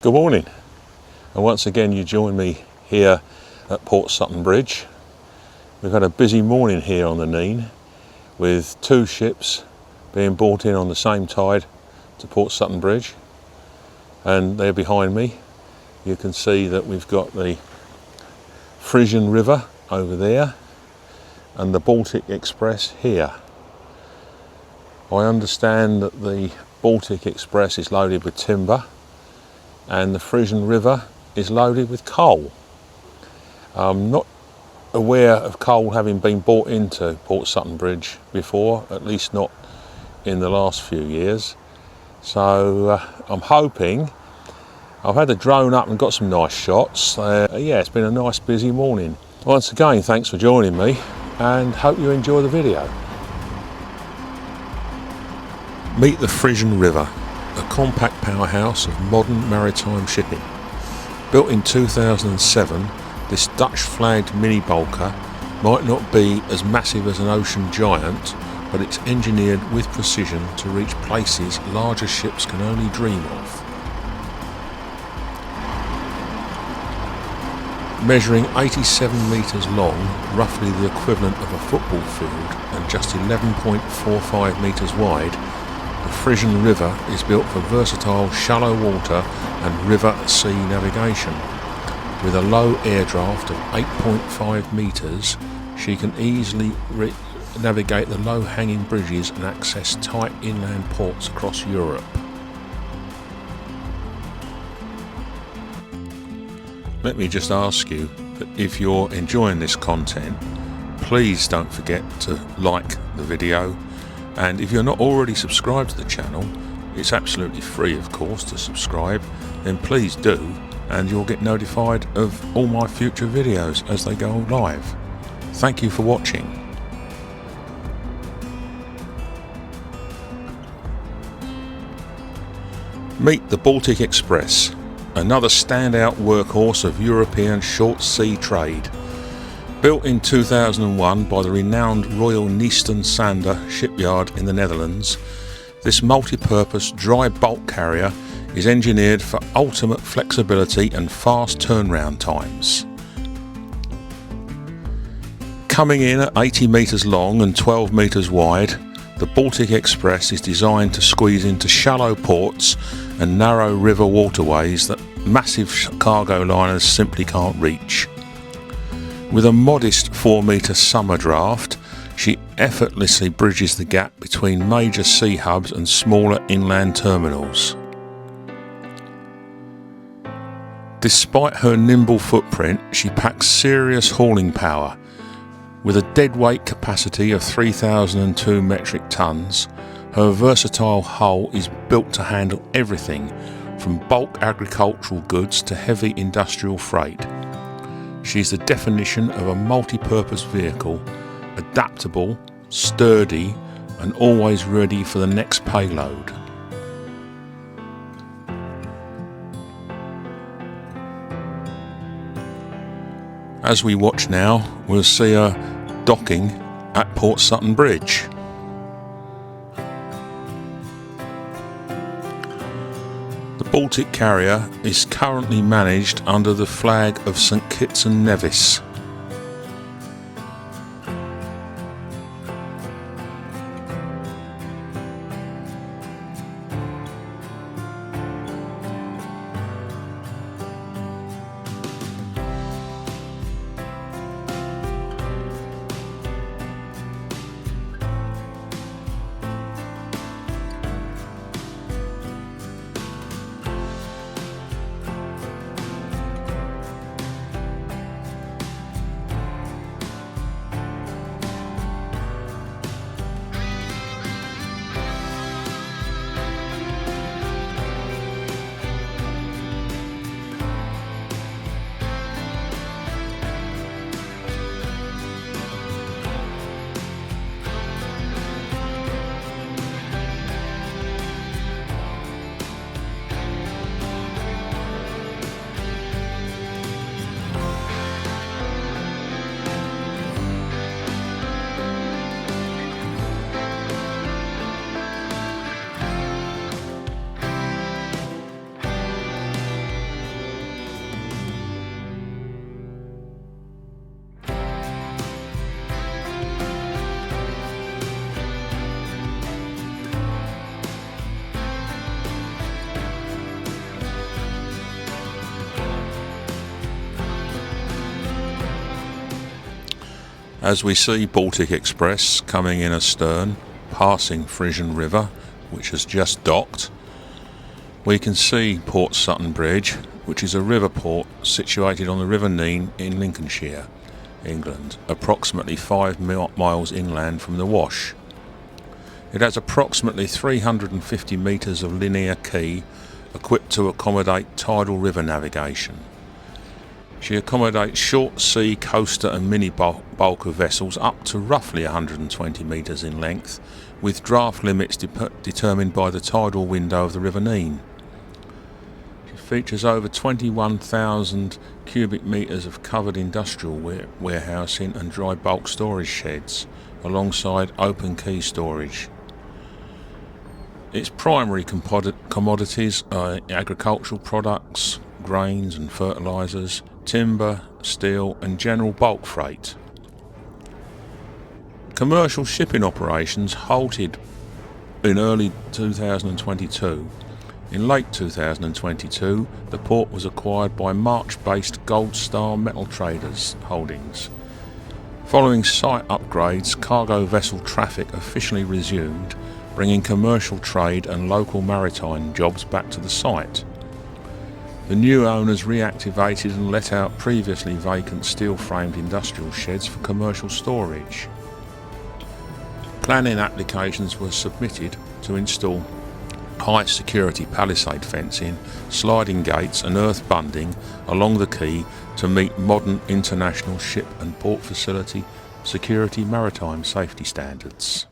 Good morning, and once again you join me here at Port Sutton Bridge. We've had a busy morning here on the Nene with two ships being brought in on the same tide to Port Sutton Bridge, and they're behind me. You can see that we've got the Frisian River over there and the Baltic Express here. I understand that the Baltic Express is loaded with timber and the Frisian River is loaded with coal. I'm not aware of coal having been brought into Port Sutton Bridge before, at least not in the last few years. So I'm hoping. I've had the drone up and got some nice shots. Yeah, it's been a nice busy morning. Once again, thanks for joining me and hope you enjoy the video. Meet the Frisian River, a compact powerhouse of modern maritime shipping. Built in 2007, this Dutch-flagged mini-bulker might not be as massive as an ocean giant, but it's engineered with precision to reach places larger ships can only dream of. Measuring 87 metres long, roughly the equivalent of a football field, and just 11.45 metres wide, the Frisian River is built for versatile shallow water and river-sea navigation. With a low air draft of 8.5 metres, she can easily navigate the low-hanging bridges and access tight inland ports across Europe. Let me just ask you that if you're enjoying this content, please don't forget to like the video. And if you're not already subscribed to the channel, it's absolutely free of course to subscribe, then please do, and you'll get notified of all my future videos as they go live. Thank you for watching. Meet the Baltic Express, another standout workhorse of European short sea trade. Built in 2001 by the renowned Royal Neeston Sander shipyard in the Netherlands, this multi-purpose dry bulk carrier is engineered for ultimate flexibility and fast turnaround times. Coming in at 80 metres long and 12 metres wide, the Baltic Express is designed to squeeze into shallow ports and narrow river waterways that massive cargo liners simply can't reach. With a modest 4-metre summer draft, she effortlessly bridges the gap between major sea hubs and smaller inland terminals. Despite her nimble footprint, she packs serious hauling power. With a deadweight capacity of 3,002 metric tonnes, her versatile hull is built to handle everything from bulk agricultural goods to heavy industrial freight. She's the definition of a multi-purpose vehicle, adaptable, sturdy, and always ready for the next payload. As we watch now, we'll see her docking at Port Sutton Bridge. The Baltic carrier is currently managed under the flag of St Kitts and Nevis. As we see Baltic Express coming in astern, passing Frisian River, which has just docked, we can see Port Sutton Bridge, which is a river port situated on the River Nene in Lincolnshire, England, approximately 5 miles inland from the Wash. It has approximately 350 metres of linear quay equipped to accommodate tidal river navigation. She accommodates short sea, coaster and mini bulker vessels up to roughly 120 metres in length, with draft limits determined by the tidal window of the River Nene. She features over 21,000 cubic metres of covered industrial warehousing and dry bulk storage sheds, alongside open quay storage. Its primary commodities are agricultural products, grains and fertilisers, timber, steel and general bulk freight. Commercial shipping operations halted in early 2022. In late 2022, the port was acquired by March-based Gold Star Metal Traders Holdings. Following site upgrades, cargo vessel traffic officially resumed, bringing commercial trade and local maritime jobs back to the site. The new owners reactivated and let out previously vacant steel-framed industrial sheds for commercial storage. Planning applications were submitted to install high-security palisade fencing, sliding gates and earth bunding along the quay to meet modern international ship and port facility security maritime safety standards.